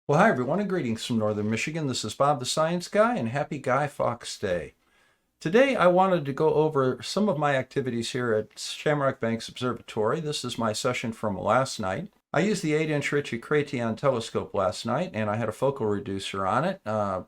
Well, hi everyone, and greetings from Northern Michigan. This is Bob the Science Guy, and happy Guy Fawkes Day. Today I wanted to go over some of my activities here at Shamrock Observatory. This is my session from last night. I used the 8-inch Ritchie-Chrétien telescope last night, and I had a focal reducer on it,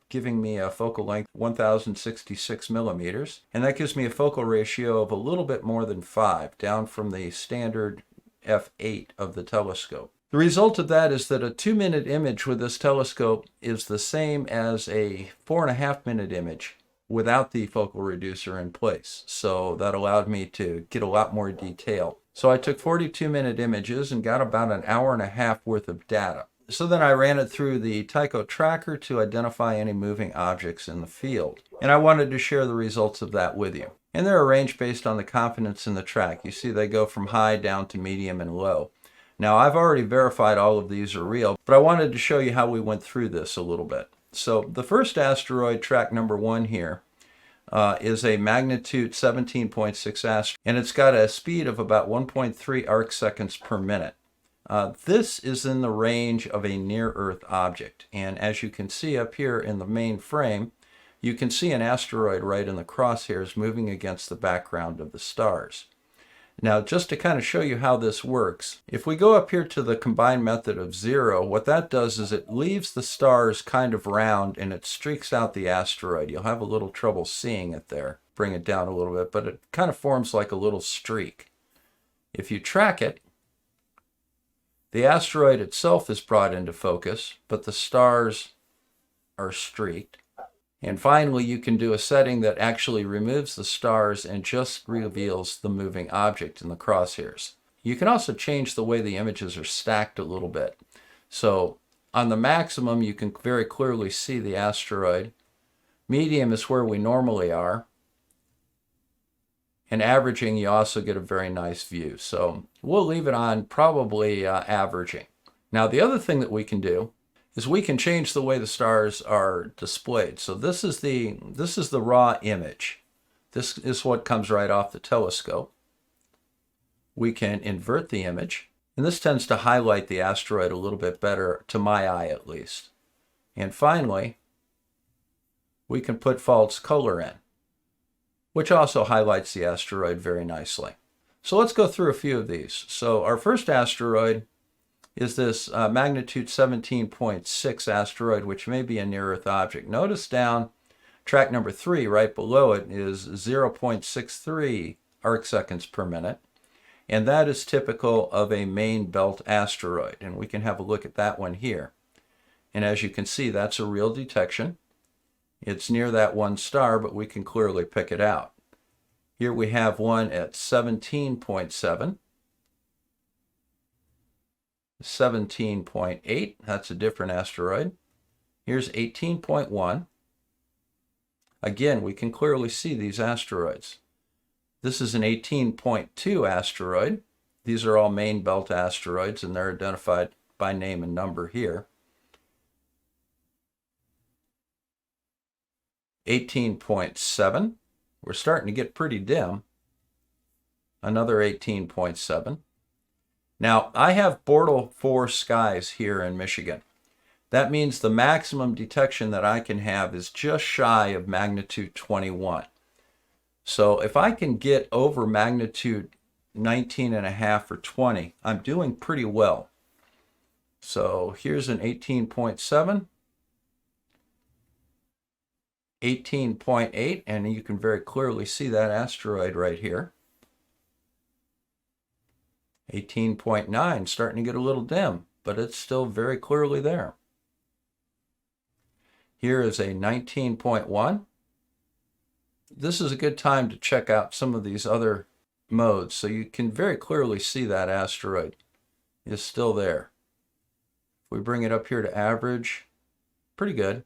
giving me a focal length 1066 millimeters, and that gives me a focal ratio of a little bit more than 5, down from the standard f8 of the telescope. The result of that is that a 2-minute image with this telescope is the same as a 4.5-minute image without the focal reducer in place. So that allowed me to get a lot more detail. So I took 42-minute images and got about an hour and a half worth of data. So then I ran it through the Tycho tracker to identify any moving objects in the field. And I wanted to share the results of that with you. And they're arranged based on the confidence in the track. You see they go from high down to medium and low. Now, I've already verified all of these are real, but I wanted to show you how we went through this a little bit. So the first asteroid, track number 1 here, is a magnitude 17.6 asteroid, and it's got a speed of about 1.3 arc seconds per minute. This is in the range of a near-Earth object, and as you can see up here in the main frame, you can see an asteroid right in the crosshairs moving against the background of the stars. Now, just to kind of show you how this works, if we go up here to the combined method of 0, what that does is it leaves the stars kind of round and it streaks out the asteroid. You'll have a little trouble seeing it there. Bring it down a little bit, but it kind of forms like a little streak. If you track it, the asteroid itself is brought into focus, but the stars are streaked. And finally, you can do a setting that actually removes the stars and just reveals the moving object in the crosshairs. You can also change the way the images are stacked a little bit. So on the maximum, you can very clearly see the asteroid. Medium is where we normally are. And averaging, you also get a very nice view. So we'll leave it on probably averaging. Now, the other thing that we can do is we can change the way the stars are displayed. So this is the raw image. This is what comes right off the telescope. We can invert the image, and this tends to highlight the asteroid a little bit better, to my eye at least. And finally, we can put false color in, which also highlights the asteroid very nicely. So let's go through a few of these. So our first asteroid is this magnitude 17.6 asteroid, which may be a near-Earth object. Notice down track number 3, right below it, is 0.63 arc seconds per minute. And that is typical of a main belt asteroid. And we can have a look at that one here. And as you can see, that's a real detection. It's near that one star, but we can clearly pick it out. Here we have one at 17.7. 17.8, that's a different asteroid. Here's 18.1. Again, we can clearly see these asteroids. This is an 18.2 asteroid. These are all main belt asteroids, and they're identified by name and number here. 18.7. We're starting to get pretty dim. Another 18.7. Now, I have Bortle 4 skies here in Michigan. That means the maximum detection that I can have is just shy of magnitude 21. So if I can get over magnitude 19.5 or 20, I'm doing pretty well. So here's an 18.7, 18.8, and you can very clearly see that asteroid right here. 18.9, starting to get a little dim, but it's still very clearly there. Here is a 19.1. This is a good time to check out some of these other modes, so you can very clearly see that asteroid is still there. If we bring it up here to average, pretty good.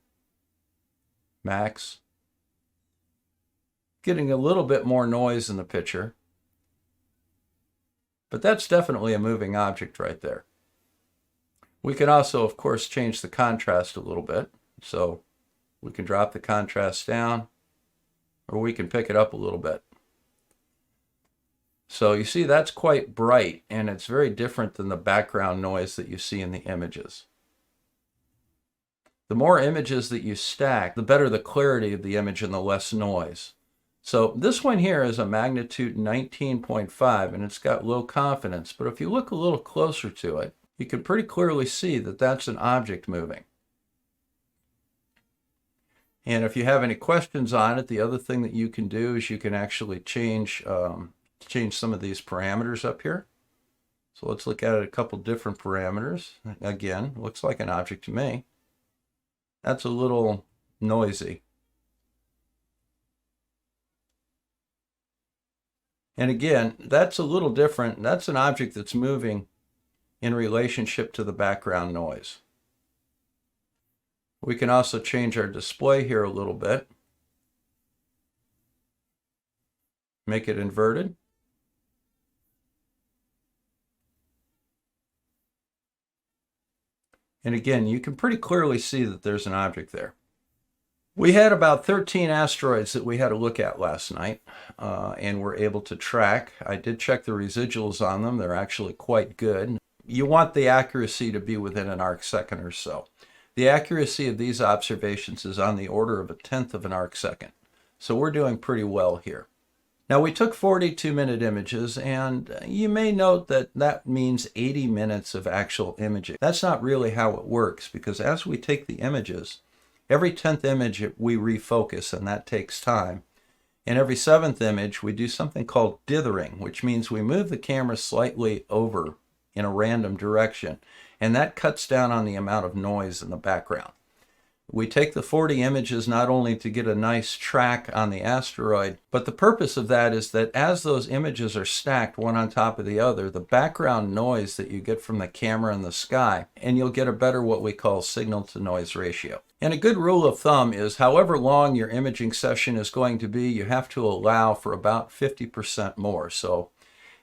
Max. Getting a little bit more noise in the picture. But that's definitely a moving object right there. We can also, of course, change the contrast a little bit. So we can drop the contrast down, or we can pick it up a little bit. So you see that's quite bright, and it's very different than the background noise that you see in the images. The more images that you stack, the better the clarity of the image and the less noise. So this one here is a magnitude 19.5 and it's got low confidence, but if you look a little closer to it, you can pretty clearly see that that's an object moving. And if you have any questions on it, the other thing that you can do is you can actually change some of these parameters up here. So let's look at a couple different parameters. Again, looks like an object to me. That's a little noisy. And again, that's a little different. That's an object that's moving in relationship to the background noise. We can also change our display here a little bit. Make it inverted. And again, you can pretty clearly see that there's an object there. We had about 13 asteroids that we had to look at last night, and we're able to track. I did check the residuals on them. They're actually quite good. You want the accuracy to be within an arcsecond or so. The accuracy of these observations is on the order of 1/10 of an arcsecond. So we're doing pretty well here. Now we took 42-minute images, and you may note that that means 80 minutes of actual imaging. That's not really how it works, because as we take the images, every 10th image we refocus, and that takes time. And every 7th image we do something called dithering, which means we move the camera slightly over in a random direction, and that cuts down on the amount of noise in the background. We take the 40 images not only to get a nice track on the asteroid, but the purpose of that is that as those images are stacked one on top of the other, the background noise that you get from the camera in the sky, and you'll get a better what we call signal to noise ratio. And a good rule of thumb is however long your imaging session is going to be, you have to allow for about 50% more. So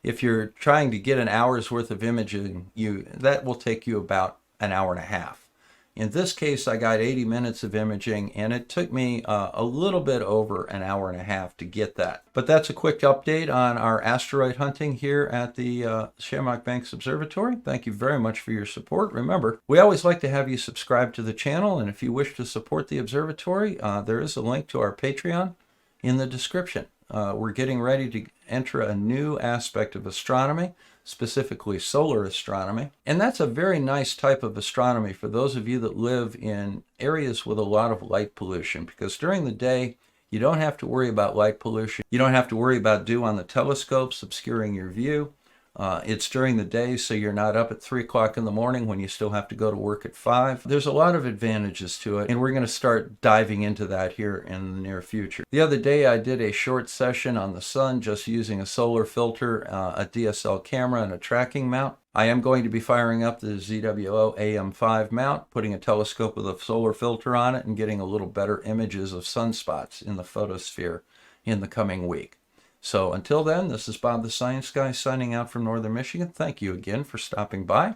if you're trying to get an hour's worth of imaging, that will take you about an hour and a half. In this case, I got 80 minutes of imaging, and it took me a little bit over an hour and a half to get that. But that's a quick update on our asteroid hunting here at the Shamrock Banks Observatory. Thank you very much for your support. Remember, we always like to have you subscribe to the channel, and if you wish to support the observatory, there is a link to our Patreon in the description. We're getting ready to enter a new aspect of astronomy, specifically solar astronomy. And that's a very nice type of astronomy for those of you that live in areas with a lot of light pollution, because during the day, you don't have to worry about light pollution. You don't have to worry about dew on the telescopes obscuring your view. It's during the day, so you're not up at 3 o'clock in the morning when you still have to go to work at 5. There's a lot of advantages to it, and we're going to start diving into that here in the near future. The other day, I did a short session on the sun just using a solar filter, a DSL camera, and a tracking mount. I am going to be firing up the ZWO AM5 mount, putting a telescope with a solar filter on it, and getting a little better images of sunspots in the photosphere in the coming week. So until then, this is Bob the Science Guy signing out from Northern Michigan. Thank you again for stopping by,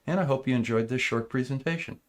and I hope you enjoyed this short presentation.